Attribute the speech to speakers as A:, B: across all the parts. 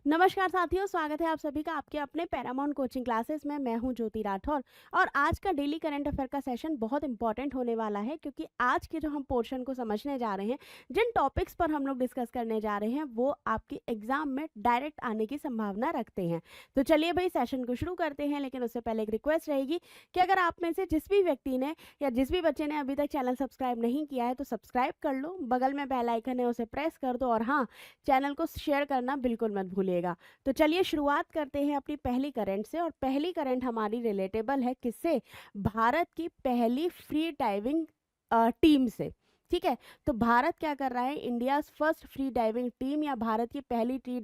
A: नमस्कार साथियों, स्वागत है आप सभी का आपके अपने पैरामाउंट कोचिंग क्लासेस में। मैं हूं ज्योति राठौर और आज का डेली करंट अफेयर का सेशन बहुत इंपॉर्टेंट होने वाला है, क्योंकि आज के जो हम पोर्शन को समझने जा रहे हैं, जिन टॉपिक्स पर हम लोग डिस्कस करने जा रहे हैं, वो आपके एग्जाम में डायरेक्ट आने की संभावना रखते हैं। तो चलिए भाई, सेशन को शुरू करते हैं। लेकिन उससे पहले एक रिक्वेस्ट रहेगी कि अगर आप में से जिस भी व्यक्ति ने या जिस भी बच्चे ने अभी तक चैनल सब्सक्राइब नहीं किया है तो सब्सक्राइब कर लो, बगल में बेल आइकन है उसे प्रेस कर दो, और हाँ, चैनल को शेयर करना बिल्कुल मत भूलिएगा। तो चलिए शुरुआत करते हैं अपनी पहली करंट से। और पहली करंट हमारी रिलेटेबल है किससे? भारत की पहली फ्री डाइविंग टीम से। ठीक है, तो भारत क्या कर रहा है? India first free diving team, या भारत की पहली फ्री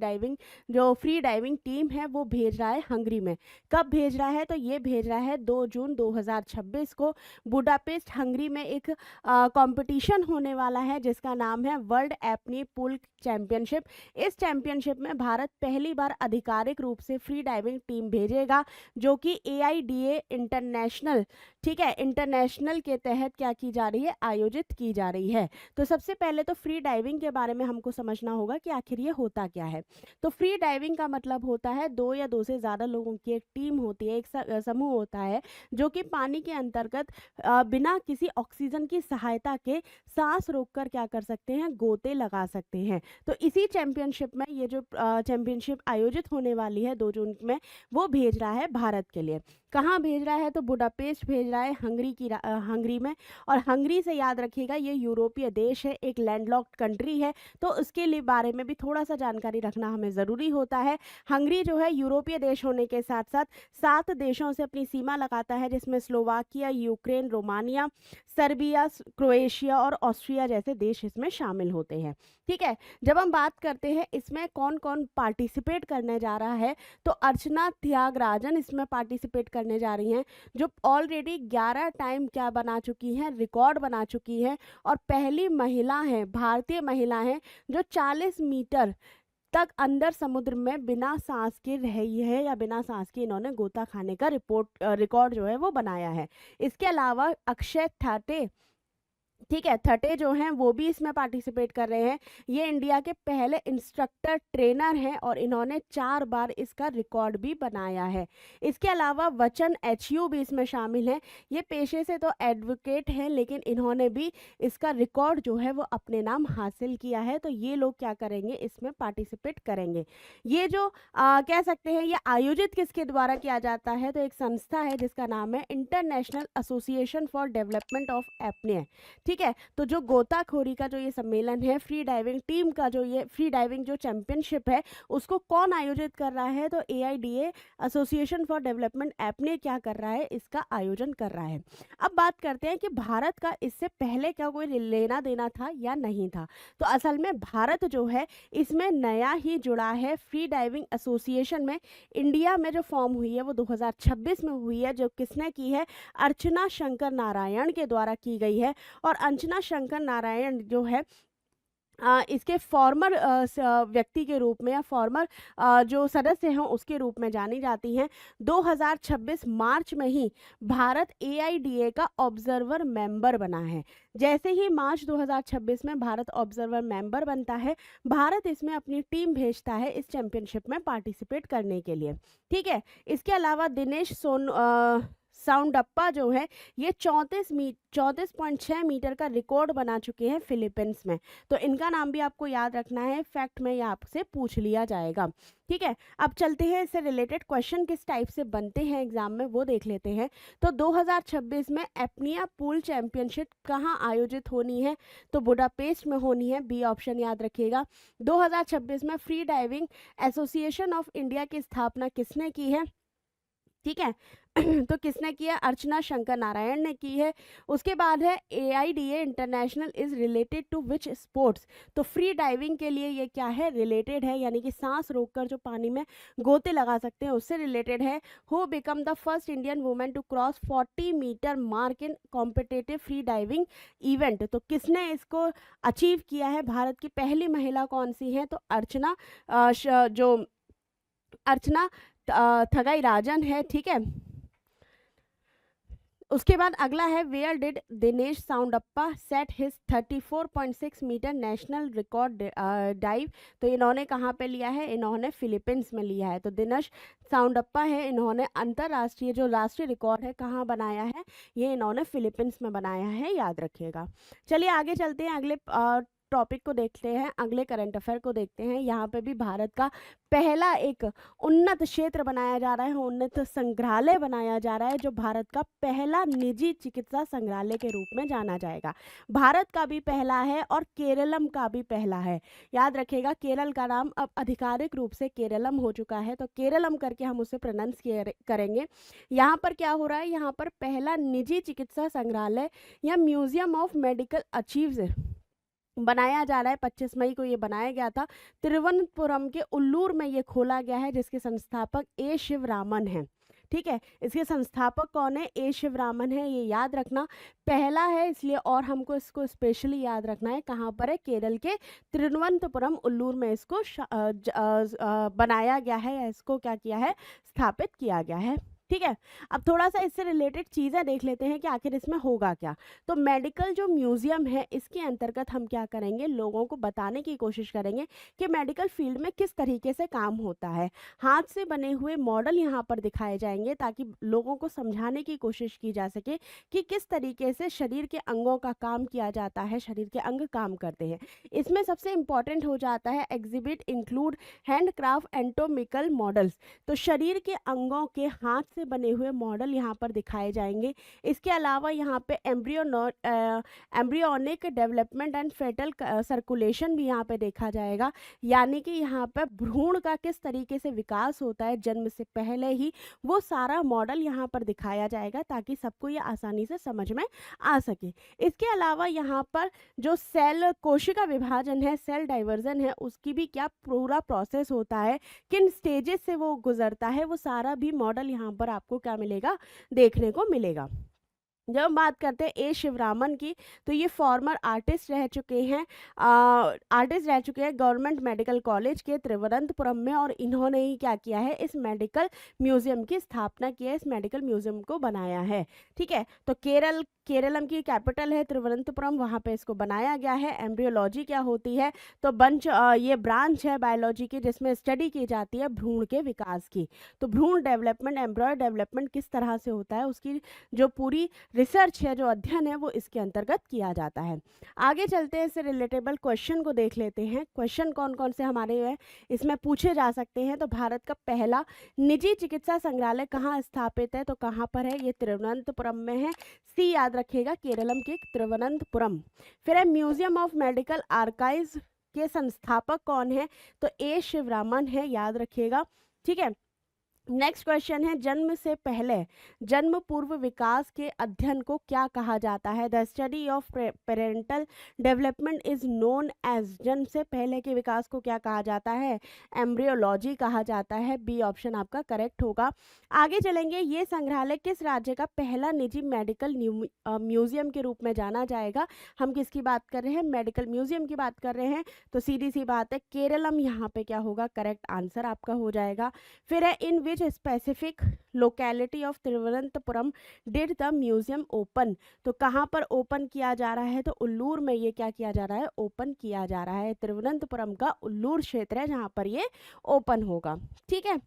A: डाइविंग टीम है, वो भेज रहा है हंगरी में। कब भेज रहा है? तो ये भेज रहा है 2 जून 2026 को। बुडापेस्ट हंगरी में एक कंपटीशन होने वाला है जिसका नाम है वर्ल्ड एपनी पूल चैंपियनशिप। इस चैंपियनशिप में भारत पहली बार आधिकारिक रूप से फ्री डाइविंग टीम भेजेगा, जो कि AIDA इंटरनेशनल, ठीक है, इंटरनेशनल के तहत क्या की जा रही है? आयोजित की जा रही है। तो सबसे पहले तो फ्री डाइविंग के बारे में हमको समझना होगा कि आखिर ये होता क्या है। तो फ्री डाइविंग का मतलब होता है 2 या 2 से ज़्यादा लोगों की एक टीम होती है, एक समूह होता है, जो कि पानी के अंतर्गत बिना किसी ऑक्सीजन की सहायता के सांस रोककर क्या कर सकते हैं? गोते लगा सकते हैं। तो इसी चैंपियनशिप में ये जो चैंपियनशिप आयोजित होने वाली है 2 जून में, वो भेज रहा है भारत के लिए। कहाँ भेज रहा है? तो बुडापेस्ट भेज रहा है, हंगरी में। और हंगरी से याद रखिएगा, ये यूरोपीय देश है, एक लैंडलॉक्ड कंट्री है, तो उसके लिए बारे में भी थोड़ा सा जानकारी रखना हमें ज़रूरी होता है। हंगरी जो है यूरोपीय देश होने के साथ साथ 7 देशों से अपनी सीमा लगाता है, जिसमें Slovakia, Ukraine, Romania, Serbia, Croatia और ऑस्ट्रिया जैसे देश इसमें शामिल होते हैं। ठीक है, जब हम बात करते हैं इसमें कौन कौन पार्टिसिपेट करने जा रहा है, तो अर्चना त्यागराजन इसमें पार्टिसिपेट करने जा रही हैं, जो ऑलरेडी 11 टाइम क्या बना चुकी हैं? रिकॉर्ड बना चुकी हैं, और पहली महिला है, भारतीय महिला है, जो 40 मीटर तक अंदर समुद्र में बिना सांस के रही है, या बिना सांस के इन्होंने गोता खाने का रिकॉर्ड जो है वो बनाया है। इसके अलावा अक्षय ठाटे, ठीक है, थटे जो हैं वो भी इसमें पार्टिसिपेट कर रहे हैं। ये इंडिया के पहले इंस्ट्रक्टर ट्रेनर हैं, और इन्होंने 4 बार इसका रिकॉर्ड भी बनाया है। इसके अलावा वचन HU भी इसमें शामिल हैं। ये पेशे से तो एडवोकेट हैं, लेकिन इन्होंने भी इसका रिकॉर्ड जो है वो अपने नाम हासिल किया है। तो ये लोग क्या करेंगे? इसमें पार्टिसिपेट करेंगे। ये जो कह सकते हैं, ये आयोजित किसके द्वारा किया जाता है? तो एक संस्था है जिसका नाम है international association for development of apnoea. ठीक है, तो जो गोताखोरी का जो ये सम्मेलन है, फ्री डाइविंग टीम का जो ये फ्री डाइविंग जो चैंपियनशिप है, उसको कौन आयोजित कर रहा है? तो AIDA association for development app ने क्या कर रहा है? इसका आयोजन कर रहा है। अब बात करते हैं कि भारत का इससे पहले क्या कोई लेना देना था या नहीं था। तो असल में भारत जो है इसमें नया ही जुड़ा है फ्री डाइविंग एसोसिएशन में। इंडिया में जो फॉर्म हुई है वो 2026 में हुई है, जो किसने की है? अर्चना शंकर नारायण के द्वारा की गई है। और अर्चना शंकर नारायण जो है इसके फॉर्मर व्यक्ति के रूप में, या फॉर्मर जो सदस्य हैं उसके रूप में जानी जाती हैं। 2026 मार्च में ही भारत AIDA का ऑब्जर्वर मेंबर बना है। जैसे ही मार्च 2026 में भारत ऑब्जर्वर मेंबर बनता है, भारत इसमें अपनी टीम भेजता है इस चैंपियनशिप में पार्टिसिपेट करने के लिए। ठीक है, इसके अलावा दिनेश साउंडप्पा जो है, ये 34.6 मीटर का रिकॉर्ड बना चुके हैं फिलीपींस में। तो इनका नाम भी आपको याद रखना है, फैक्ट में ये आपसे पूछ लिया जाएगा। ठीक है, अब चलते हैं इससे रिलेटेड क्वेश्चन किस टाइप से बनते हैं एग्जाम में, वो देख लेते हैं। तो 2026 में एपनिया पूल चैंपियनशिप कहाँ आयोजित होनी है? तो बुडापेस्ट में होनी है, बी ऑप्शन याद रखिएगा। 2026 में free diving association of India की स्थापना किसने की है? ठीक है, तो किसने किया? अर्चना शंकर नारायण ने की है। उसके बाद है AIDA international is related to which sports. तो फ्री डाइविंग के लिए ये क्या है? रिलेटेड है, यानी कि सांस रोककर जो पानी में गोते लगा सकते हैं उससे रिलेटेड है। Who become the first Indian women to cross 40 metre mark in competitive free diving event. तो किसने इसको अचीव किया है? भारत की पहली महिला कौन सी है? तो अर्चना थगाई राजन है। ठीक है, उसके बाद अगला है where did Dinesh Soundappa set his 34.6 metre national record dive. तो इन्होंने कहाँ पे लिया है, इन्होंने फिलीपींस में लिया है। तो दिनेश साउंडप्पा है, इन्होंने अंतरराष्ट्रीय जो राष्ट्रीय रिकॉर्ड है कहाँ बनाया है, ये इन्होंने फिलीपींस में बनाया है, याद रखिएगा। चलिए आगे चलते हैं, अगले टॉपिक को देखते हैं, अगले करंट अफेयर को देखते हैं। यहाँ पे भी भारत का पहला एक उन्नत क्षेत्र बनाया जा रहा है, उन्नत संग्रहालय बनाया जा रहा है, जो भारत का पहला निजी चिकित्सा संग्रहालय के रूप में जाना जाएगा। भारत का भी पहला है और केरलम का भी पहला है, याद रखिएगा। केरल का नाम अब आधिकारिक रूप से केरलम हो चुका है, तो केरलम करके हम उसे प्रोनाउंस करेंगे। यहाँ पर क्या हो रहा है, यहाँ पर पहला निजी चिकित्सा संग्रहालय या म्यूजियम ऑफ मेडिकल अचीव्स बनाया जा रहा है। 25 मई को ये बनाया गया था, तिरुवनंतपुरम के उल्लूर में ये खोला गया है, जिसके संस्थापक ए शिवरामन हैं। ठीक है, इसके संस्थापक कौन है, ए शिवरामन है, ये याद रखना। पहला है इसलिए और हमको इसको स्पेशली याद रखना है, कहाँ पर है, केरल के तिरुवनंतपुरम उल्लूर में इसको बनाया गया है, या इसको क्या किया है, स्थापित किया गया है। ठीक है, अब थोड़ा सा इससे रिलेटेड चीज़ें देख लेते हैं कि आखिर इसमें होगा क्या। तो मेडिकल जो म्यूजियम है, इसके अंतर्गत हम क्या करेंगे, लोगों को बताने की कोशिश करेंगे कि मेडिकल फील्ड में किस तरीके से काम होता है। हाथ से बने हुए मॉडल यहाँ पर दिखाए जाएंगे, ताकि लोगों को समझाने की कोशिश की जा सके कि किस तरीके से शरीर के अंगों का काम किया जाता है, शरीर के अंग काम करते हैं। इसमें सबसे इंपॉर्टेंट हो जाता है एग्जिबिट इंक्लूड हैंडक्राफ्ट एंटोमिकल मॉडल्स। तो शरीर के अंगों के हाथ से बने हुए मॉडल यहाँ पर दिखाए जाएंगे। इसके अलावा यहाँ पे embryonic development and fetal circulation भी यहाँ पे देखा जाएगा, यानी कि यहाँ पे भ्रूण का किस तरीके से विकास होता है जन्म से पहले ही, वो सारा मॉडल यहाँ पर दिखाया जाएगा, ताकि सबको ये आसानी से समझ में आ सके। इसके अलावा यहाँ पर जो सेल कोशिका विभाजन है, सेल डाइवर्जन है, उसकी भी क्या पूरा प्रोसेस होता है, किन स्टेजेस से वो गुजरता है, वो सारा भी मॉडल यहाँ पर आपको क्या मिलेगा, देखने को मिलेगा। जब हम बात करते हैं ए शिवरामन की, तो ये फॉर्मर आर्टिस्ट रह चुके हैं, गवर्नमेंट मेडिकल कॉलेज के तिरुवनंतपुरम में, और इन्होंने ही क्या किया है, इस मेडिकल म्यूजियम की स्थापना की है, इस मेडिकल म्यूजियम को बनाया है। ठीक है, तो केरलम की कैपिटल है तिरुवनंतपुरम, वहाँ पे इसको बनाया गया है। एम्ब्रियोलॉजी क्या होती है, तो ये ब्रांच है बायोलॉजी की, जिसमें स्टडी की जाती है भ्रूण के विकास की। तो भ्रूण डेवलपमेंट, एम्ब्रॉय डेवलपमेंट किस तरह से होता है, उसकी जो पूरी रिसर्च है, जो अध्ययन है, वो इसके अंतर्गत किया जाता है। आगे चलते हैं, इससे रिलेटेबल क्वेश्चन को देख लेते हैं। क्वेश्चन कौन कौन से हमारे इसमें पूछे जा सकते हैं। तो भारत का पहला निजी चिकित्सा संग्रहालय कहाँ स्थापित है, तो कहाँ पर है, ये तिरुवनंतपुरम में है। सी याद रखिएगा, केरलम के तिरुवनंतपुरम। फिर है म्यूजियम ऑफ मेडिकल आर्काइव्स के संस्थापक कौन है, तो ए शिवरामन है, याद रखिएगा। ठीक है, नेक्स्ट क्वेश्चन है, जन्म से पहले जन्म पूर्व विकास के अध्ययन को क्या कहा जाता है, the study of parental development is known as, जन्म से पहले के विकास को क्या कहा जाता है, एम्ब्रियोलॉजी कहा जाता है। बी ऑप्शन आपका करेक्ट होगा। आगे चलेंगे, ये संग्रहालय किस राज्य का पहला निजी मेडिकल म्यूजियम के रूप में जाना जाएगा। हम किसकी बात कर रहे हैं, मेडिकल म्यूजियम की बात कर रहे हैं, तो सीधी सी बात है केरलम यहाँ पे क्या होगा, करेक्ट आंसर आपका हो जाएगा। फिर है in which specific locality of Thiruvananthapuram did the museum open, तो कहाँ पर ओपन किया जा रहा है, तो उल्लूर में ये क्या किया जा रहा है, ओपन किया जा रहा है। तिरुवनंतपुरम का उल्लूर क्षेत्र है जहाँ पर ये ओपन होगा। ठीक है,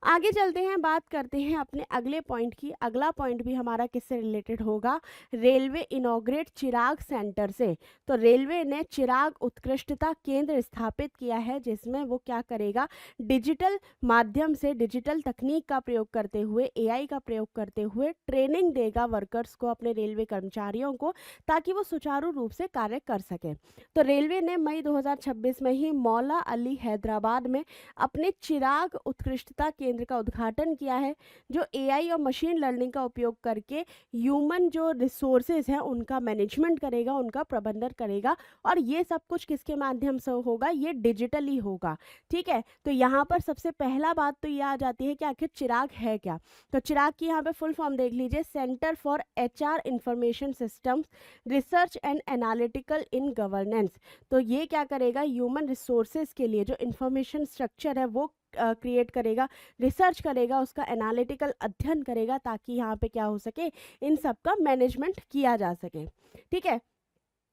A: आगे चलते हैं, बात करते हैं अपने अगले पॉइंट की। अगला पॉइंट भी हमारा किससे रिलेटेड होगा, रेलवे इनॉग्रेट चिराग सेंटर से। तो रेलवे ने चिराग उत्कृष्टता केंद्र स्थापित किया है, जिसमें वो क्या करेगा, डिजिटल माध्यम से, डिजिटल तकनीक का प्रयोग करते हुए, एआई का प्रयोग करते हुए ट्रेनिंग देगा वर्कर्स को, अपने रेलवे कर्मचारियों को, ताकि वो सुचारू रूप से कार्य कर सके। तो रेलवे ने मई 2026 में ही मौला अली हैदराबाद में अपने चिराग उत्कृष्टता केंद्र का उद्घाटन किया है, जो एआई और मशीन लर्निंग का उपयोग करके ह्यूमन जो रिसोर्सेज हैं उनका मैनेजमेंट करेगा, उनका प्रबंधन करेगा, और ये सब कुछ किसके माध्यम से होगा, ये डिजिटली होगा। ठीक है, तो यहाँ पर सबसे पहला बात तो ये आ जाती है कि आखिर चिराग है क्या। तो चिराग की यहाँ पे फुल फॉर्म देख लीजिए, centre for HR information systems research and analytical in governance. तो ये क्या करेगा, ह्यूमन रिसोर्सेज के लिए जो इंफॉर्मेशन स्ट्रक्चर है वो क्रिएट करेगा, रिसर्च करेगा, उसका एनालिटिकल अध्ययन करेगा, ताकि यहाँ पे क्या हो सके, इन सब का मैनेजमेंट किया जा सके। ठीक है,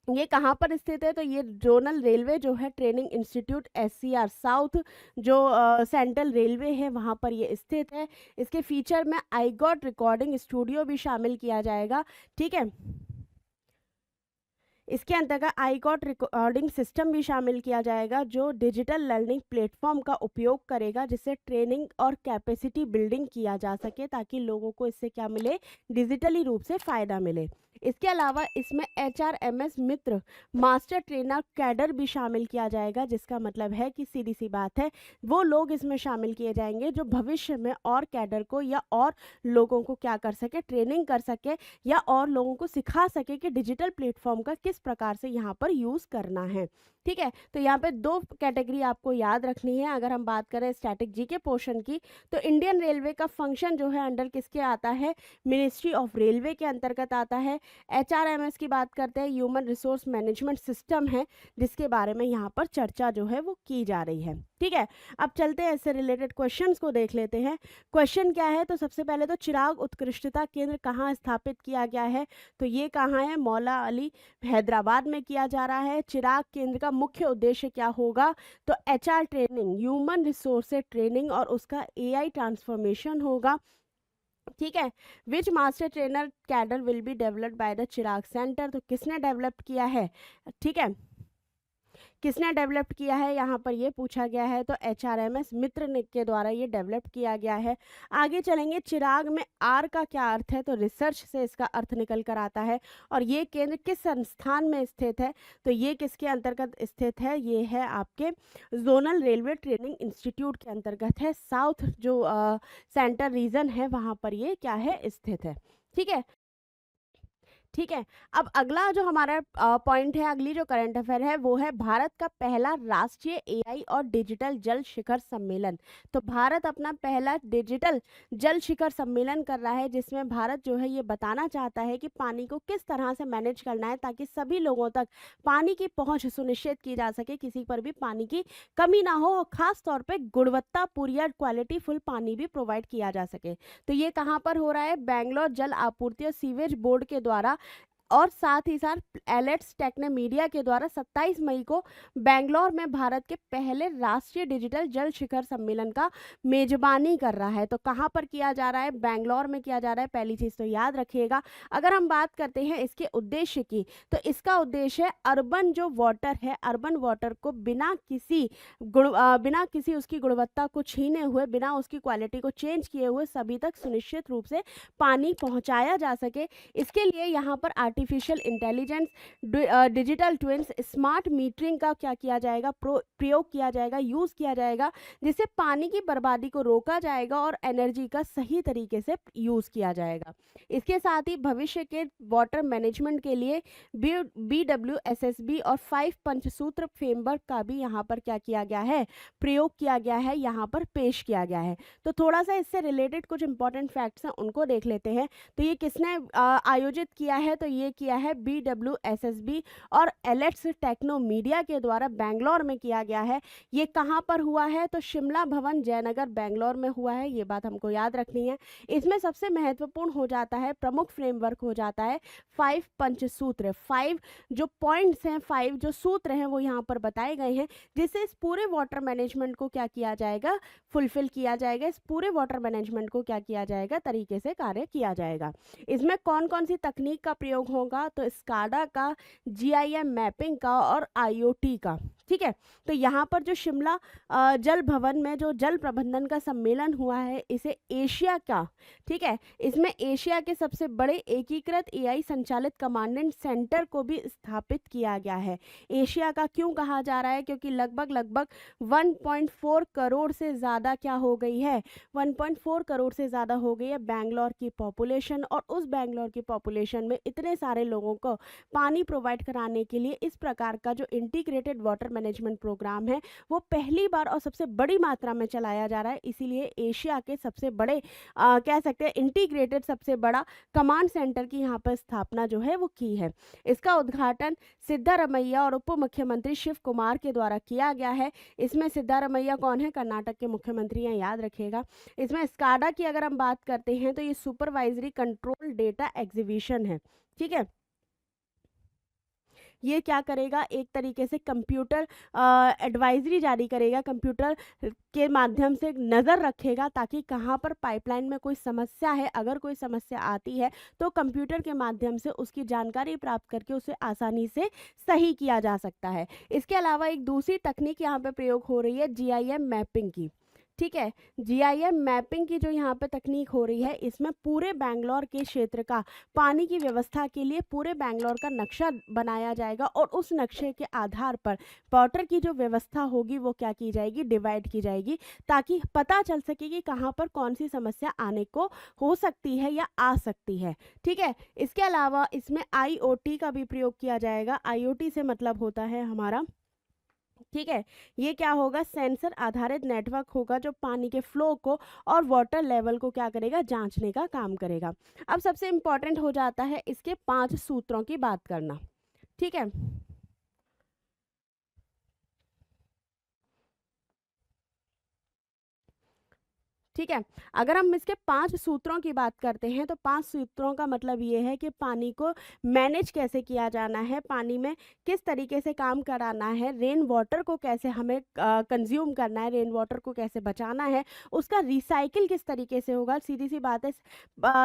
A: ये कहाँ पर स्थित है, तो ये जोनल रेलवे जो है ट्रेनिंग इंस्टीट्यूट SCR साउथ जो सेंट्रल रेलवे है वहाँ पर ये स्थित है। इसके फीचर में आई गॉट रिकॉर्डिंग स्टूडियो भी शामिल किया जाएगा। ठीक है, इसके अंतर्गत आईकॉट रिकॉर्डिंग सिस्टम भी शामिल किया जाएगा, जो डिजिटल लर्निंग प्लेटफॉर्म का उपयोग करेगा, जिससे ट्रेनिंग और कैपेसिटी बिल्डिंग किया जा सके, ताकि लोगों को इससे क्या मिले, डिजिटली रूप से फ़ायदा मिले। इसके अलावा इसमें HRMS मित्र मास्टर ट्रेनर कैडर भी शामिल किया जाएगा, जिसका मतलब है कि सीधी सी बात है, वो लोग इसमें शामिल किए जाएंगे जो भविष्य में और कैडर को या और लोगों को क्या कर सके, ट्रेनिंग कर सके, या और लोगों को सिखा सके कि डिजिटल प्लेटफॉर्म का किस प्रकार से यहाँ पर यूज़ करना है। ठीक है, तो यहाँ पे दो कैटेगरी आपको याद रखनी है। अगर हम बात करें स्टैटिक जीके पोर्शन की, तो इंडियन रेलवे का फंक्शन जो है अंडर किसके आता है, मिनिस्ट्री ऑफ रेलवे के अंतर्गत आता है। HRMS की बात करते हैं, ह्यूमन रिसोर्स मैनेजमेंट सिस्टम है, जिसके बारे में यहाँ पर चर्चा जो है वो की जा रही है। ठीक है, अब चलते हैं इससे रिलेटेड क्वेश्चंस को देख लेते हैं। क्वेश्चन क्या है, तो सबसे पहले तो चिराग उत्कृष्टता केंद्र कहाँ स्थापित किया गया है, तो ये कहाँ है, मौला अली हैदराबाद में किया जा रहा है। चिराग केंद्र का मुख्य उद्देश्य क्या होगा, तो HR training, human resource training और उसका AI ट्रांसफॉर्मेशन होगा। ठीक है, which master trainer cadre will be developed by the Chirag centre, तो किसने डेवलप किया है, ठीक है, किसने डेवलप किया है, यहाँ पर ये पूछा गया है, तो HRMS मित्र ने के द्वारा ये डेवलप किया गया है। आगे चलेंगे, चिराग में R का क्या अर्थ है, तो रिसर्च से इसका अर्थ निकल कर आता है। और ये केंद्र किस संस्थान में स्थित है, तो ये किसके अंतर्गत स्थित है, ये है आपके जोनल रेलवे ट्रेनिंग इंस्टीट्यूट के अंतर्गत है। साउथ जो सेंटर रीजन है वहाँ पर ये क्या है, स्थित है। ठीक है, ठीक है, अब अगला जो हमारा पॉइंट है, अगली जो करंट अफेयर है, वो है भारत का पहला राष्ट्रीय AI और डिजिटल जल शिखर सम्मेलन। तो भारत अपना पहला डिजिटल जल शिखर सम्मेलन कर रहा है, जिसमें भारत जो है ये बताना चाहता है कि पानी को किस तरह से मैनेज करना है, ताकि सभी लोगों तक पानी की पहुंच सुनिश्चित की जा सके, किसी पर भी पानी की कमी ना हो, और खास तौर पर गुणवत्तापूर्ण या क्वालिटी फुल पानी भी प्रोवाइड किया जा सके। तो ये कहाँ पर हो रहा है, बेंगलोर जल आपूर्ति और सीवेज बोर्ड के द्वारा, और साथ ही साथ एलेट्स टेक्ने मीडिया के द्वारा 27 मई को बेंगलोर में भारत के पहले राष्ट्रीय डिजिटल जल शिखर सम्मेलन का मेजबानी कर रहा है। तो कहाँ पर किया जा रहा है, बेंगलोर में किया जा रहा है, पहली चीज़ तो याद रखिएगा। अगर हम बात करते हैं इसके उद्देश्य की, तो इसका उद्देश्य है अर्बन जो वाटर है, अर्बन वाटर को बिना किसी उसकी गुणवत्ता को छीने हुए, बिना उसकी क्वालिटी को चेंज किए हुए सभी तक सुनिश्चित रूप से पानी पहुँचाया जा सके। इसके लिए यहाँ पर artificial intelligence, digital twins, smart metering का क्या किया जाएगा, प्रयोग किया जाएगा, यूज़ किया जाएगा, जिससे पानी की बर्बादी को रोका जाएगा और एनर्जी का सही तरीके से यूज़ किया जाएगा। इसके साथ ही भविष्य के वाटर मैनेजमेंट के लिए BWSSB और 5 पंचसूत्र फ्रेमवर्क का भी यहाँ पर क्या किया गया है, प्रयोग किया गया है, यहाँ पर पेश किया गया है। तो थोड़ा सा इससे रिलेटेड कुछ इंपॉर्टेंट फैक्ट्स हैं, उनको देख लेते हैं। तो ये किसने आयोजित किया है, तो ये किया है BWSSB और एलेट्स टेक्नो मीडिया के द्वारा बेंगलोर में किया गया है। ये कहाँ पर हुआ है, तो शिमला भवन जयनगर बेंगलोर में हुआ है, ये बात हमको याद रखनी है। इसमें सबसे महत्वपूर्ण हो जाता है, प्रमुख फ्रेमवर्क हो जाता है 5 पंचसूत्र, 5 जो पॉइंट्स हैं, 5 जो सूत्र हैं वो यहाँ पर बताए गए हैं, जिससे इस पूरे वाटर मैनेजमेंट को क्या किया जाएगा, फुलफिल किया जाएगा, इस पूरे वाटर मैनेजमेंट को क्या किया जाएगा, तरीके से कार्य किया जाएगा। इसमें कौन कौन सी तकनीक का प्रयोग होगा, तो स्काडा का, GIM मैपिंग का और IoT का। ठीक है, तो यहाँ पर जो शिमला जल भवन में जो जल प्रबंधन का सम्मेलन हुआ है, इसे एशिया का, ठीक है, इसमें एशिया के सबसे बड़े एकीकृत AI संचालित कमांडेंट सेंटर को भी स्थापित किया गया है। एशिया का क्यों कहा जा रहा है, क्योंकि लगभग 1.4 करोड़ से ज़्यादा क्या हो गई है, 1.4 करोड़ से ज़्यादा हो गई है बेंगलोर की पॉपुलेशन, और उस बेंगलोर की पॉपुलेशन में इतने सारे लोगों को पानी प्रोवाइड कराने के लिए इस प्रकार का जो इंटीग्रेटेड वाटर मैनेजमेंट प्रोग्राम है वो पहली बार और सबसे बड़ी मात्रा में चलाया जा रहा है। इसीलिए एशिया के सबसे बड़े कह सकते हैं इंटीग्रेटेड सबसे बड़ा कमांड सेंटर की यहाँ पर स्थापना जो है वो की है। इसका उद्घाटन सिद्धारमैया और उप मुख्यमंत्री शिव कुमार के द्वारा किया गया है। इसमें सिद्धारमैया कौन है? कर्नाटक के मुख्यमंत्री हैं, याद रखिएगा। इसमें स्काडा की अगर हम बात करते हैं तो ये सुपरवाइजरी कंट्रोल डेटा एग्जीबिशन है, ठीक है। ये क्या करेगा? एक तरीके से कंप्यूटर एडवाइजरी जारी करेगा, कंप्यूटर के माध्यम से नज़र रखेगा ताकि कहाँ पर पाइपलाइन में कोई समस्या है, अगर कोई समस्या आती है तो कंप्यूटर के माध्यम से उसकी जानकारी प्राप्त करके उसे आसानी से सही किया जा सकता है। इसके अलावा एक दूसरी तकनीक यहाँ पे प्रयोग हो रही है जीआईएम मैपिंग की, ठीक है। जीआईएम मैपिंग की जो यहाँ पे तकनीक हो रही है, इसमें पूरे बैंगलोर के क्षेत्र का पानी की व्यवस्था के लिए पूरे बैंगलोर का नक्शा बनाया जाएगा और उस नक्शे के आधार पर वाटर की जो व्यवस्था होगी वो क्या की जाएगी? डिवाइड की जाएगी, ताकि पता चल सके कि कहाँ पर कौन सी समस्या आने को हो सकती है या आ सकती है, ठीक है। इसके अलावा इसमें IoT का भी प्रयोग किया जाएगा। IoT से मतलब होता है हमारा, ठीक है, ये क्या होगा? सेंसर आधारित नेटवर्क होगा जो पानी के फ्लो को और वाटर लेवल को क्या करेगा? जांचने का काम करेगा। अब सबसे इंपॉर्टेंट हो जाता है इसके 5 सूत्रों की बात करना, ठीक है। ठीक है, अगर हम इसके 5 सूत्रों की बात करते हैं तो 5 सूत्रों का मतलब ये है कि पानी को मैनेज कैसे किया जाना है, पानी में किस तरीके से काम कराना है, रेन वाटर को कैसे हमें कंज्यूम करना है, रेन वाटर को कैसे बचाना है, उसका रिसाइकिल किस तरीके से होगा। सीधी सी बात है,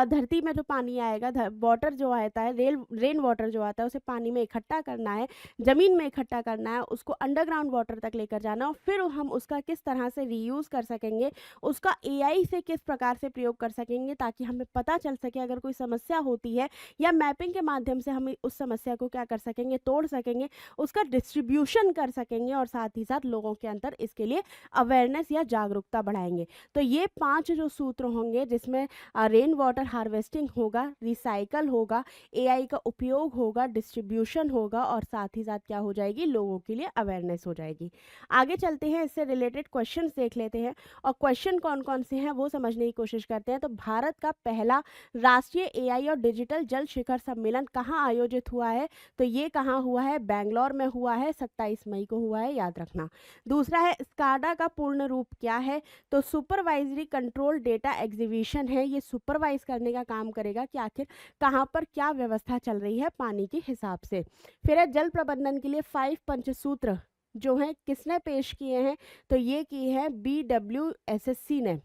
A: धरती में जो पानी आएगा, वाटर जो आता है, रेन वाटर जो आता है उसे पानी में इकट्ठा करना है, ज़मीन में इकट्ठा करना है, उसको अंडरग्राउंड वाटर तक लेकर जाना और फिर हम उसका किस तरह से रीयूज़ कर सकेंगे, उसका AI से किस प्रकार से प्रयोग कर सकेंगे ताकि हमें पता चल सके अगर कोई समस्या होती है, या मैपिंग के माध्यम से हम उस समस्या को क्या कर सकेंगे? तोड़ सकेंगे, उसका डिस्ट्रीब्यूशन कर सकेंगे और साथ ही साथ लोगों के अंदर इसके लिए अवेयरनेस या जागरूकता बढ़ाएंगे। तो ये 5 जो सूत्र होंगे जिसमें रेन वाटर हार्वेस्टिंग होगा, रिसाइकल होगा, AI का उपयोग होगा, डिस्ट्रीब्यूशन होगा और साथ ही साथ क्या हो जाएगी? लोगों के लिए अवेयरनेस हो जाएगी। आगे चलते हैं, इससे रिलेटेड क्वेश्चन देख लेते हैं और क्वेश्चन कौन कौन से हैं वो समझने की कोशिश करते हैं। तो भारत का पहला राष्ट्रीय AI और डिजिटल जल शिखर सम्मेलन कहाँ आयोजित हुआ है? तो ये कहाँ हुआ है? बैंगलोर में हुआ है, 27 मई को हुआ है, याद रखना। दूसरा है, स्काडा का पूर्ण रूप क्या है? तो सुपरवाइजरी कंट्रोल डेटा एग्जीबिशन है, ये सुपरवाइज करने का काम करेगा कि आखिर कहाँ पर क्या व्यवस्था चल रही है पानी के हिसाब से। फिर है, जल प्रबंधन के लिए 5 पंचसूत्र जो है किसने पेश किए हैं? तो ये की है BWSSC ने,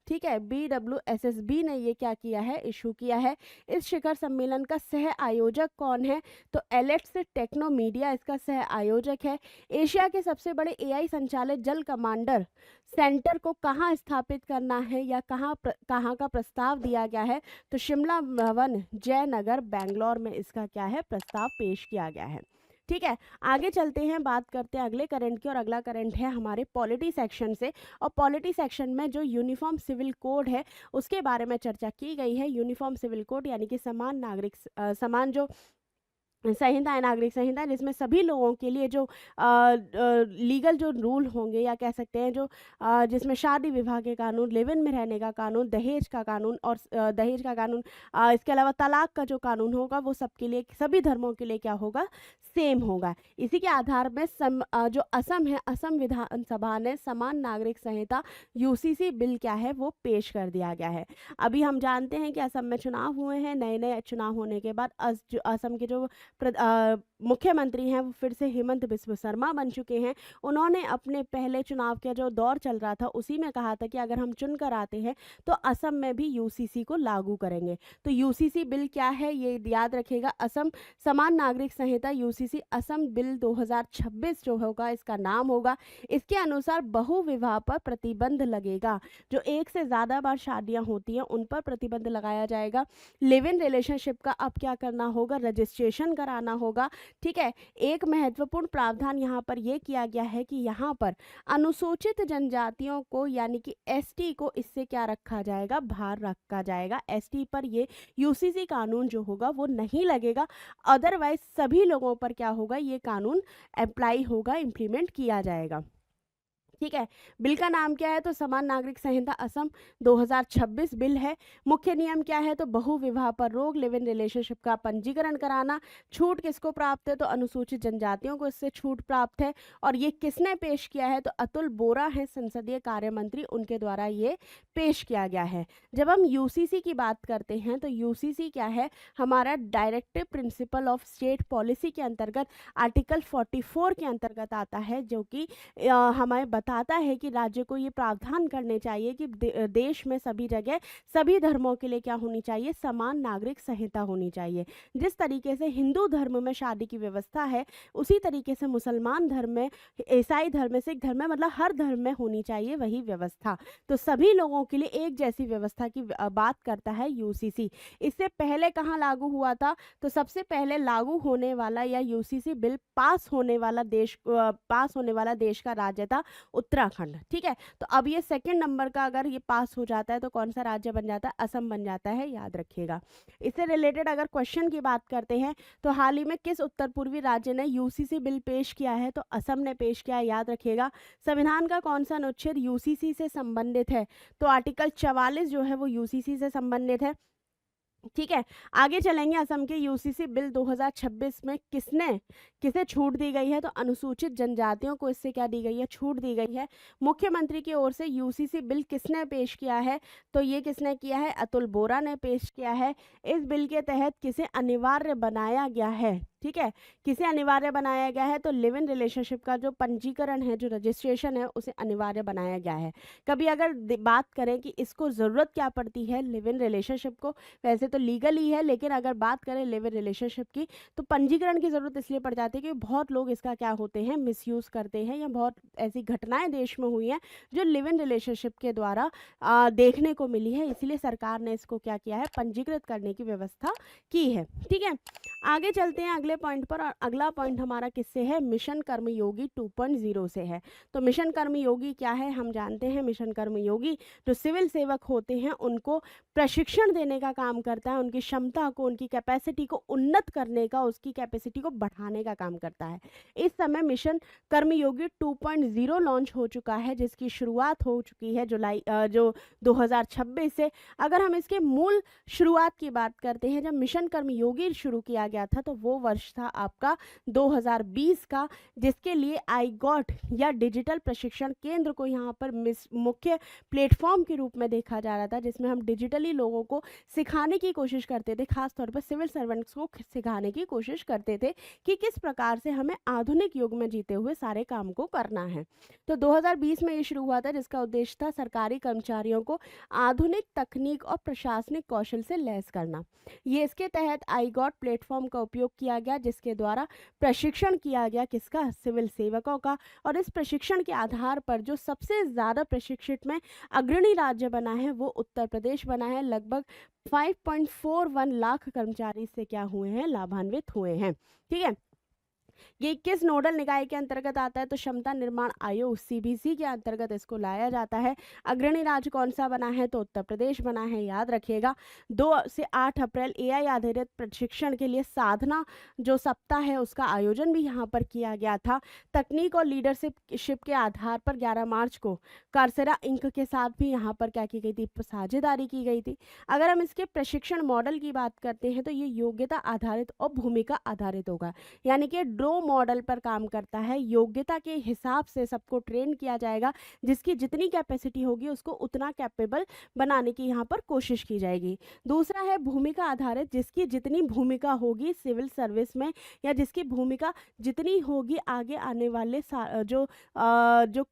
A: ठीक है, BWSSB ने ये क्या किया है? इशू किया है। इस शिखर सम्मेलन का सह आयोजक कौन है? तो एलेट्स टेक्नो मीडिया इसका सह आयोजक है। एशिया के सबसे बड़े AI संचालित जल कमांडर सेंटर को कहाँ स्थापित करना है या कहाँ का प्रस्ताव दिया गया है? तो शिमला भवन, जयनगर, बैंगलोर में इसका क्या है? प्रस्ताव पेश किया गया है, ठीक है। आगे चलते हैं, बात करते हैं अगले करंट की, और अगला करंट है हमारे पॉलिटी सेक्शन से। और पॉलिटी सेक्शन में जो यूनिफॉर्म सिविल कोड है उसके बारे में चर्चा की गई है। यूनिफॉर्म सिविल कोड यानी कि समान नागरिक समान जो संहिता है, नागरिक संहिता, जिसमें सभी लोगों के लिए जो लीगल जो रूल होंगे या कह सकते हैं जो जिसमें शादी विवाह के कानून, लिव इन में रहने का कानून, दहेज का कानून और दहेज का कानून, इसके अलावा तलाक का जो कानून होगा वो सबके लिए, सभी धर्मों के लिए क्या होगा? सेम होगा। इसी के आधार में जो असम है, असम विधानसभा ने समान नागरिक संहिता UCC बिल क्या है वो पेश कर दिया गया है। अभी हम जानते हैं कि असम में चुनाव हुए हैं, नए नए चुनाव होने के बाद असम के जो मुख्यमंत्री हैं वो फिर से हेमंत बिस्व शर्मा बन चुके हैं। उन्होंने अपने पहले चुनाव का जो दौर चल रहा था उसी में कहा था कि अगर हम चुन कर आते हैं तो असम में भी UCC को लागू करेंगे। तो UCC बिल क्या है ये याद रखिएगा, असम समान नागरिक संहिता UCC असम बिल 2026 जो होगा इसका नाम होगा। इसके अनुसार बहु विवाह पर प्रतिबंध लगेगा, जो एक से ज़्यादा बार शादियां होती हैं उन पर प्रतिबंध लगाया जाएगा। लिव इन रिलेशनशिप का अब क्या करना होगा? रजिस्ट्रेशन कराना होगा। ठीक है। एक महत्वपूर्ण प्रावधान यहाँ पर ये किया गया है कि यहाँ पर अनुसूचित जनजातियों को यानी कि एसटी को इससे क्या रखा जाएगा, बाहर रखा जाएगा। एसटी पर ये यूसीसी कानून जो होगा वो नहीं लगेगा, अदरवाइज सभी लोगों पर क्या होगा, ये कानून अप्लाई होगा, इम्प्लीमेंट किया जाएगा। ठीक है। बिल का नाम क्या है, तो समान नागरिक संहिता असम 2026 बिल है। मुख्य नियम क्या है, तो बहु विवाह पर रोक, लिव इन रिलेशनशिप का पंजीकरण कराना। छूट किसको प्राप्त है, तो अनुसूचित जनजातियों को इससे छूट प्राप्त है। और ये किसने पेश किया है, तो अतुल बोरा है संसदीय कार्य मंत्री, उनके द्वारा ये पेश किया गया है। जब हम यूसीसी की बात करते हैं तो यूसीसी क्या है, हमारा directive principle of state policy के अंतर्गत आर्टिकल 44 के अंतर्गत आता है, जो कि हमें बताता है कि राज्य को ये प्रावधान करने चाहिए कि देश में सभी जगह सभी धर्मों के लिए क्या होनी चाहिए, समान नागरिक संहिता होनी चाहिए। जिस तरीके से हिंदू धर्म में शादी की व्यवस्था है, उसी तरीके से मुसलमान धर्म में, ईसाई धर्म में, सिख धर्म में, मतलब हर धर्म में होनी चाहिए वही व्यवस्था। तो सभी लोगों के लिए एक जैसी व्यवस्था की बात करता है यूसीसी। इससे पहले कहाँ लागू हुआ था, तो सबसे पहले लागू होने वाला या यूसीसी बिल पास होने वाला देश का राज्य था उत्तराखंड। ठीक है। तो अब ये सेकंड नंबर का अगर ये पास हो जाता है तो कौन सा राज्य बन जाता है, असम बन जाता है, याद रखिएगा। इससे रिलेटेड अगर क्वेश्चन की बात करते हैं तो हाल ही में किस उत्तर पूर्वी राज्य ने यूसीसी बिल पेश किया है, तो असम ने पेश किया है, याद रखिएगा। संविधान का कौन सा अनुच्छेद यूसीसी से संबंधित है, तो आर्टिकल 44 जो है वो यूसीसी से संबंधित है। ठीक है। आगे चलेंगे, असम के यूसीसी बिल 2026 में किसे छूट दी गई है, तो अनुसूचित जनजातियों को इससे क्या दी गई है, छूट दी गई है। मुख्यमंत्री की ओर से यूसीसी बिल किसने पेश किया है, तो ये किसने किया है, अतुल बोरा ने पेश किया है। इस बिल के तहत किसे अनिवार्य बनाया गया है, ठीक है, किसे अनिवार्य बनाया गया है, तो लिव इन रिलेशनशिप का जो पंजीकरण है, जो रजिस्ट्रेशन है, उसे अनिवार्य बनाया गया है। कभी अगर बात करें कि इसको जरूरत क्या पड़ती है लिव इन रिलेशनशिप को, वैसे तो लीगल ही है, लेकिन अगर बात करें लिव इन रिलेशनशिप की तो पंजीकरण की जरूरत इसलिए पड़ जाती है कि बहुत लोग इसका क्या होते हैं, मिसयूज करते हैं, या बहुत ऐसी घटनाएं देश में हुई हैं जो लिव इन रिलेशनशिप के द्वारा देखने को मिली है, इसलिए सरकार ने इसको क्या किया है, पंजीकृत करने की व्यवस्था की है। ठीक है। आगे चलते हैं अगले पॉइंट पर, और अगला पॉइंट हमारा किससे है, मिशन कर्मयोगी 2.0 से है। तो मिशन कर्मयोगी क्या है, हम जानते हैं मिशन कर्मयोगी जो सिविल सेवक होते हैं उनको प्रशिक्षण देने का काम करता है, उनकी क्षमता को, उनकी कैपेसिटी को उन्नत करने का, उसकी कैपेसिटी को बढ़ाने का काम करता है। इस समय मिशन कर्मयोगी 2.0 लॉन्च हो चुका है, जिसकी शुरुआत हो चुकी है जो 2026 से। अगर हम इसके मूल शुरुआत की बात करते हैं, जब मिशन कर्मयोगी शुरू किया गया था तो वो वर्ष था आपका 2020 का, जिसके लिए आई गॉट या डिजिटल प्रशिक्षण केंद्र को यहाँ पर मुख्य प्लेटफॉर्म के रूप में देखा जा रहा था, जिसमें हम डिजिटली लोगों को सिखाने की कोशिश करते थे, खासतौर पर सिविल सर्वेंट्स को सिखाने की कोशिश करते थे कि किस प्रकार से हमें आधुनिक युग में जीते हुए सारे काम को करना है। तो 2020 में ये शुरू हुआ था, जिसका उद्देश्य था सरकारी कर्मचारियों को आधुनिक तकनीक और प्रशासनिक कौशल से लैस करना। ये इसके तहत आई गॉट प्लेटफॉर्म का उपयोग किया गया, जिसके द्वारा प्रशिक्षण किया गया किसका, सिविल सेवकों का। और इस प्रशिक्षण के आधार पर जो सबसे ज़्यादा प्रशिक्षित में अग्रणी राज्य बना है वो उत्तर प्रदेश बना है। लगभग 5.41 लाख कर्मचारी इससे क्या हुए हैं, लाभान्वित हुए हैं। ठीक है। ये किस नोडल निकाय के अंतर्गत आता है, तो क्षमता निर्माण आयोग सीबीसी के अंतर्गत इसको लाया जाता है। अग्रणी राज्य कौन सा बना है, तो उत्तर प्रदेश बना है, याद रखिएगा। 2 से 8 अप्रैल एआई आधारित प्रशिक्षण के लिए साधना जो सप्ताह है उसका आयोजन भी यहाँ पर किया गया था। तकनीक और लीडरशिप के आधार पर 11 मार्च को कार्सेरा इंक के साथ भी यहाँ पर क्या की गई थी, साझेदारी की गई थी। अगर हम इसके प्रशिक्षण मॉडल की बात करते हैं तो ये योग्यता आधारित और भूमिका आधारित होगा, यानी कि ड्रो मॉडल पर काम करता है। योग्यता के हिसाब से सबको ट्रेन किया जाएगा, जिसकी जितनी कैपेसिटी होगी उसको उतना कैपेबल बनाने की यहाँ पर कोशिश की जाएगी। दूसरा है भूमिका आधारित, जिसकी जितनी भूमिका होगी सिविल सर्विस में, या जिसकी भूमिका जितनी होगी आगे आने वाले जो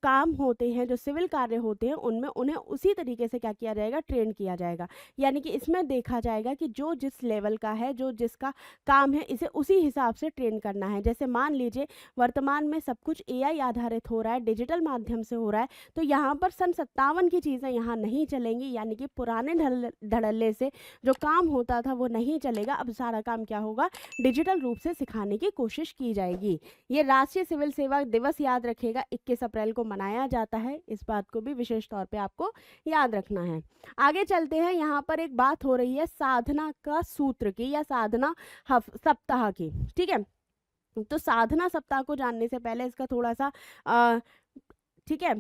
A: काम होते हैं, जो सिविल कार्य होते हैं, उनमें उन्हें उसी तरीके से क्या किया जाएगा, ट्रेन किया जाएगा। यानी कि इसमें देखा जाएगा कि जो जिस लेवल का है, जो जिसका काम है, इसे उसी हिसाब से ट्रेन करना है। जैसे जैसे मान लीजिए वर्तमान में सब कुछ एआई आधारित हो रहा है, डिजिटल माध्यम से हो रहा है, तो यहाँ पर सन 57 की चीज़ें यहाँ नहीं चलेंगी, यानी कि पुराने धड़ल्ले से जो काम होता था वो नहीं चलेगा। अब सारा काम क्या होगा, डिजिटल रूप से सिखाने की कोशिश की जाएगी। ये राष्ट्रीय सिविल सेवा दिवस याद रखिएगा 21 अप्रैल को मनाया जाता है, इस बात को भी विशेष तौर पे आपको याद रखना है। आगे चलते हैं, यहाँ पर एक बात हो रही है साधना का सूत्र की या साधना सप्ताह की, ठीक है। तो साधना सप्ताह को जानने से पहले इसका थोड़ा सा ठीक है,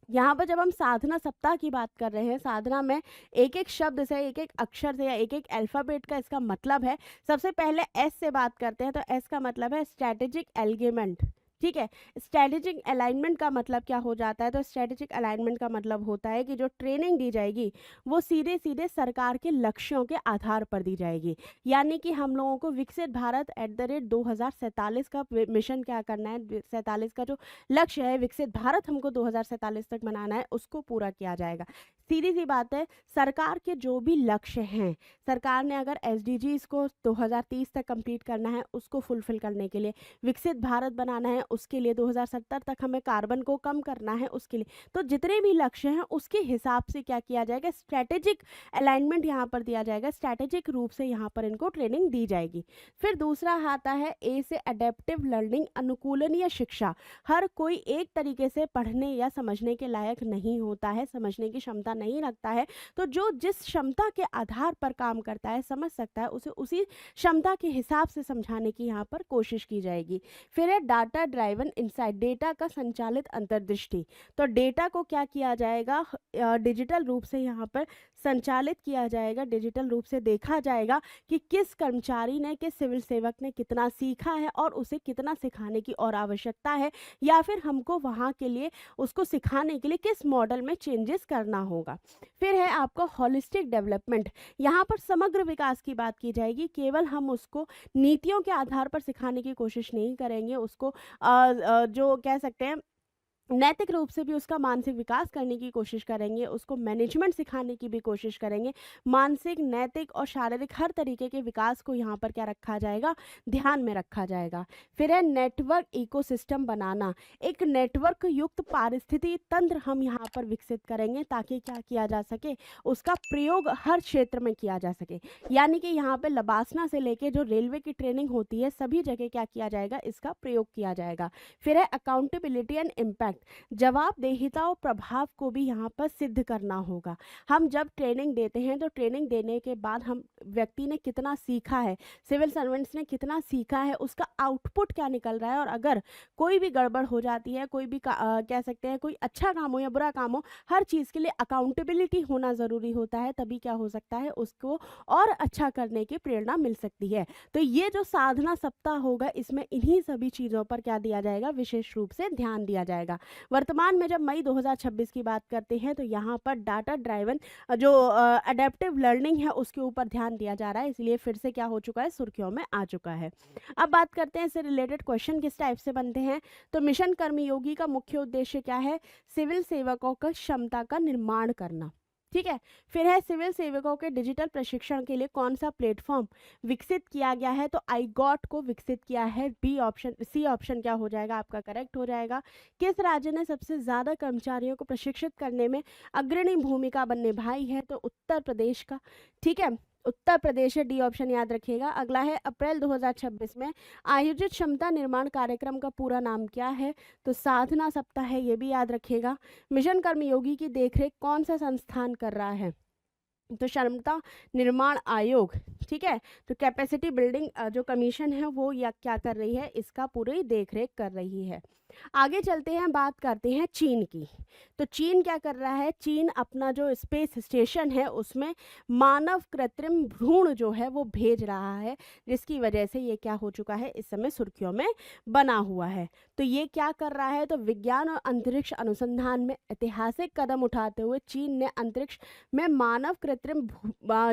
A: यहाँ पर जब हम साधना सप्ताह की बात कर रहे हैं, साधना में एक एक शब्द से, एक एक अक्षर से या एक एक अल्फाबेट का इसका मतलब है। सबसे पहले एस से बात करते हैं, तो एस का मतलब है स्ट्रैटेजिक एलिगमेंट, ठीक है। स्ट्रैटेजिक अलाइनमेंट का मतलब क्या हो जाता है, तो स्ट्रैटेजिक अलाइनमेंट का मतलब होता है कि जो ट्रेनिंग दी जाएगी वो सीधे सीधे सरकार के लक्ष्यों के आधार पर दी जाएगी। यानी कि हम लोगों को विकसित भारत @2047 का मिशन क्या करना है, 47 का जो लक्ष्य है विकसित भारत हमको 2047 तक बनाना है, उसको पूरा किया जाएगा। सीधी सी बात है, सरकार के जो भी लक्ष्य हैं, सरकार ने अगर SDGs को 2030 तक कंप्लीट करना है, उसको फुलफिल करने के लिए, विकसित भारत बनाना है उसके लिए, 2070 तक हमें कार्बन को कम करना है उसके लिए, तो जितने भी लक्ष्य हैं उसके हिसाब से क्या किया जाएगा, स्ट्रैटेजिक अलाइनमेंट यहाँ पर दिया जाएगा, स्ट्रैटेजिक रूप से यहाँ पर इनको ट्रेनिंग दी जाएगी। फिर दूसरा आता है ए से अडेप्टिव लर्निंग, अनुकूलनीय शिक्षा। हर कोई एक तरीके से पढ़ने या समझने के लायक नहीं होता है, समझने की क्षमता नहीं रखता है, तो जो जिस क्षमता के आधार पर काम करता है, समझ सकता है, उसे उसी क्षमता के हिसाब से समझाने की यहाँ पर कोशिश की जाएगी। फिर है डाटा ड्राइवन इनसाइट, डेटा का संचालित अंतर्दृष्टि। तो डेटा को क्या किया जाएगा, डिजिटल रूप से यहाँ पर संचालित किया जाएगा, डिजिटल रूप से देखा जाएगा कि किस कर्मचारी ने, किस सिविल सेवक ने कितना सीखा है और उसे कितना सिखाने की और आवश्यकता है, या फिर हमको वहाँ के लिए उसको सिखाने के लिए किस मॉडल में चेंजेस करना होगा। फिर है आपका होलिस्टिक डेवलपमेंट, यहाँ पर समग्र विकास की बात की जाएगी, केवल हम उसको नीतियों के आधार पर सिखाने की कोशिश नहीं करेंगे, उसको जो कह सकते हैं नैतिक रूप से भी उसका मानसिक विकास करने की कोशिश करेंगे, उसको मैनेजमेंट सिखाने की भी कोशिश करेंगे। मानसिक, नैतिक और शारीरिक हर तरीके के विकास को यहाँ पर क्या रखा जाएगा, ध्यान में रखा जाएगा। फिर है नेटवर्क इकोसिस्टम बनाना, एक नेटवर्क युक्त पारिस्थितिकी तंत्र हम यहाँ पर विकसित करेंगे ताकि क्या किया जा सके, उसका प्रयोग हर क्षेत्र में किया जा सके। यानी कि यहाँ पे लबासना से लेके जो रेलवे की ट्रेनिंग होती है, सभी जगह क्या किया जाएगा, इसका प्रयोग किया जाएगा। फिर है अकाउंटेबिलिटी एंड इम्पैक्ट, जवाबदेहिता और प्रभाव को भी यहाँ पर सिद्ध करना होगा। हम जब ट्रेनिंग देते हैं तो ट्रेनिंग देने के बाद हम व्यक्ति ने कितना सीखा है, सिविल सर्वेंट्स ने कितना सीखा है, उसका आउटपुट क्या निकल रहा है, और अगर कोई भी गड़बड़ हो जाती है, कोई भी कह सकते हैं कोई अच्छा काम हो या बुरा काम हो, हर चीज़ के लिए अकाउंटेबिलिटी होना ज़रूरी होता है, तभी क्या हो सकता है, उसको और अच्छा करने की प्रेरणा मिल सकती है। तो ये जो साधना सप्ताह होगा, इसमें इन्हीं सभी चीज़ों पर क्या दिया जाएगा, विशेष रूप से ध्यान दिया जाएगा। वर्तमान में जब मई 2026 की बात करते हैं तो यहाँ पर डाटा ड्राइवन जो अडेप्टिव लर्निंग है उसके ऊपर ध्यान दिया जा रहा है, इसलिए फिर से क्या हो चुका है, सुर्खियों में आ चुका है। अब बात करते हैं इससे रिलेटेड क्वेश्चन किस टाइप से बनते हैं। तो मिशन कर्मयोगी का मुख्य उद्देश्य क्या है, सिविल सेवकों का क्षमता का निर्माण करना, ठीक है। फिर है सिविल सेवकों के डिजिटल प्रशिक्षण के लिए कौन सा प्लेटफॉर्म विकसित किया गया है, तो iGOT को विकसित किया है, बी ऑप्शन, सी ऑप्शन क्या हो जाएगा आपका, करेक्ट हो जाएगा। किस राज्य ने सबसे ज़्यादा कर्मचारियों को प्रशिक्षित करने में अग्रणी भूमिका निभाई है, तो उत्तर प्रदेश का, ठीक है, उत्तर प्रदेश है, डी ऑप्शन याद रखिएगा। अगला है अप्रैल 2026 में आयोजित क्षमता निर्माण कार्यक्रम का पूरा नाम क्या है, तो साधना सप्ताह है, ये भी याद रखिएगा। मिशन कर्मयोगी की देखरेख कौन सा संस्थान कर रहा है, तो क्षमता निर्माण आयोग, ठीक है। तो कैपेसिटी बिल्डिंग जो कमीशन है वो या क्या कर रही है, इसका पूरी देखरेख कर रही है। आगे चलते हैं, बात करते हैं चीन की। तो चीन क्या कर रहा है, चीन अपना जो स्पेस स्टेशन है उसमें मानव कृत्रिम भ्रूण जो है वो भेज रहा है, जिसकी वजह से ये क्या हो चुका है, इस समय सुर्खियों में बना हुआ है। तो ये क्या कर रहा है, तो विज्ञान और अंतरिक्ष अनुसंधान में ऐतिहासिक कदम उठाते हुए चीन ने अंतरिक्ष में मानव कृत्रिम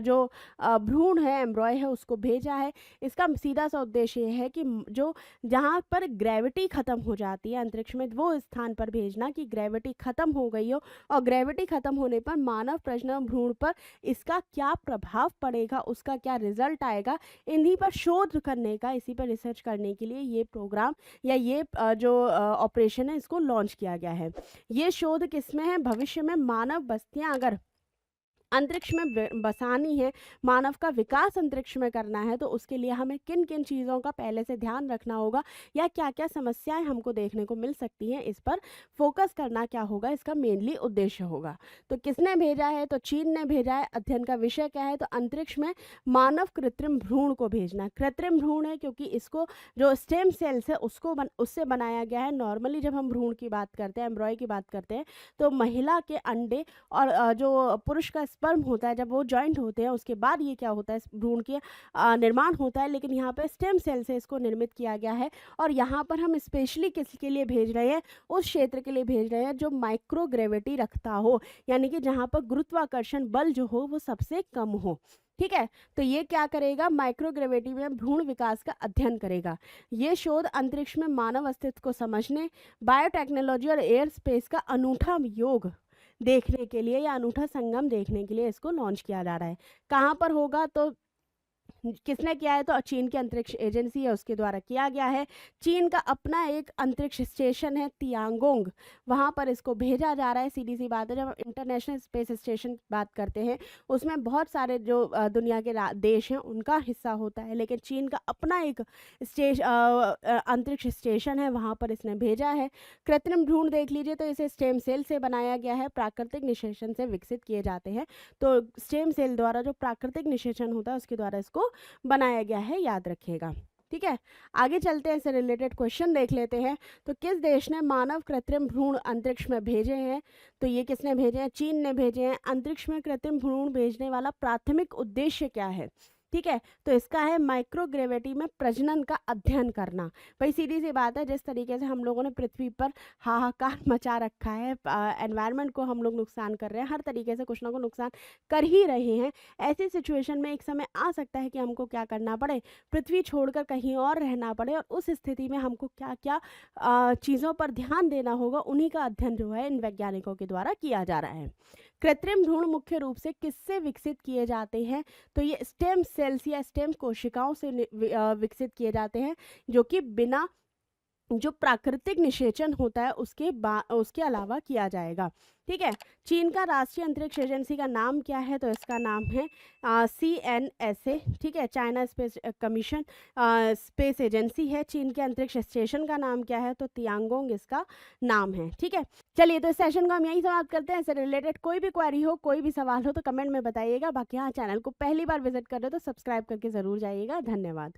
A: जो भ्रूण है, एम्ब्रॉय है, उसको भेजा है। इसका सीधा सा उद्देश्य ये है कि जो जहाँ पर ग्रेविटी खत्म हो जाती है, चाहिए अंतरिक्ष में वो स्थान पर भेजना कि ग्रेविटी खत्म हो गई हो, और ग्रेविटी खत्म होने पर मानव प्रजनन भ्रूण पर इसका क्या प्रभाव पड़ेगा, उसका क्या रिजल्ट आएगा, इन्हीं पर शोध करने का, इसी पर रिसर्च करने के लिए ये प्रोग्राम या ये जो ऑपरेशन है इसको लॉन्च किया गया है। ये शोध किसमें है? भविष्य में मानव बस्तियां अगर अंतरिक्ष में बसानी है, मानव का विकास अंतरिक्ष में करना है, तो उसके लिए हमें किन किन चीज़ों का पहले से ध्यान रखना होगा, या क्या क्या समस्याएं हमको देखने को मिल सकती हैं, इस पर फोकस करना क्या होगा, इसका मेनली उद्देश्य होगा। तो किसने भेजा है? तो चीन ने भेजा है। अध्ययन का विषय क्या है? तो अंतरिक्ष में मानव कृत्रिम भ्रूण को भेजना। कृत्रिम भ्रूण है क्योंकि इसको जो स्टेम सेल्स है उससे बनाया गया है। नॉर्मली जब हम भ्रूण की बात करते हैं, एम्ब्रॉय की बात करते हैं, तो महिला के अंडे और जो पुरुष का स्पर्म होता है, जब वो जॉइंट होते हैं उसके बाद ये क्या होता है, भ्रूण के निर्माण होता है। लेकिन यहाँ पे स्टेम सेल से इसको निर्मित किया गया है, और यहाँ पर हम स्पेशली किसके लिए भेज रहे हैं? उस क्षेत्र के लिए भेज रहे हैं जो माइक्रो ग्रेविटी रखता हो, यानी कि जहाँ पर गुरुत्वाकर्षण बल जो हो वो सबसे कम हो। ठीक है, तो ये क्या करेगा? माइक्रोग्रेविटी में भ्रूण विकास का अध्ययन करेगा। ये शोध अंतरिक्ष में मानव अस्तित्व को समझने, बायोटेक्नोलॉजी और एयर स्पेस का अनूठा योग देखने के लिए या अनूठा संगम देखने के लिए इसको लॉन्च किया जा रहा है। कहाँ पर होगा? तो किसने किया है? तो चीन की अंतरिक्ष एजेंसी है, उसके द्वारा किया गया है। चीन का अपना एक अंतरिक्ष स्टेशन है तियांगोंग, वहाँ पर इसको भेजा जा रहा है। सीधी सी बात है, जब हम इंटरनेशनल स्पेस स्टेशन की बात करते हैं उसमें बहुत सारे जो दुनिया के देश हैं उनका हिस्सा होता है, लेकिन चीन का अपना एक अंतरिक्ष स्टेशन है, वहाँ पर इसने भेजा है। कृत्रिम भ्रूण देख लीजिए, तो इसे स्टेम सेल से बनाया गया है, प्राकृतिक निषेचन से विकसित किए जाते हैं। तो स्टेम सेल द्वारा जो प्राकृतिक निषेचन होता है उसके द्वारा इसको बनाया गया है, याद रखिएगा। ठीक है, आगे चलते हैं, इससे रिलेटेड क्वेश्चन देख लेते हैं। तो किस देश ने मानव कृत्रिम भ्रूण अंतरिक्ष में भेजे हैं? तो ये किसने भेजे हैं? चीन ने भेजे हैं। अंतरिक्ष में कृत्रिम भ्रूण भेजने वाला प्राथमिक उद्देश्य क्या है? ठीक है, तो इसका है माइक्रोग्रेविटी में प्रजनन का अध्ययन करना। भाई सीधी सी बात है, जिस तरीके से हम लोगों ने पृथ्वी पर हाहाकार मचा रखा है, एनवायरनमेंट को हम लोग नुकसान कर रहे हैं, हर तरीके से कुछ ना कुछ नुकसान कर ही रहे हैं। ऐसी सिचुएशन में एक समय आ सकता है कि हमको क्या करना पड़े, पृथ्वी छोड़कर कहीं और रहना पड़े, और उस स्थिति में हमको क्या क्या चीज़ों पर ध्यान देना होगा, उन्हीं का अध्ययन जो है इन वैज्ञानिकों के द्वारा किया जा रहा है। कृत्रिम भ्रूण मुख्य रूप से किससे विकसित किए जाते हैं? तो ये स्टेम सेल्स या स्टेम कोशिकाओं से विकसित किए जाते हैं, जो कि बिना जो प्राकृतिक निषेचन होता है उसके अलावा किया जाएगा। ठीक है, चीन का राष्ट्रीय अंतरिक्ष एजेंसी का नाम क्या है? तो इसका नाम है CNSA। ठीक है, China space commission space agency है। चीन के अंतरिक्ष स्टेशन का नाम क्या है? तो तियांगोंग इसका नाम है। ठीक है, चलिए तो इस सेशन को हम यही समाप्त करते हैं। इससे रिलेटेड कोई भी क्वेरी हो, कोई भी सवाल हो तो कमेंट में बताइएगा। बाकी हाँ, चैनल को पहली बार विजिट कर रहे हो तो सब्सक्राइब करके ज़रूर जाइएगा। धन्यवाद।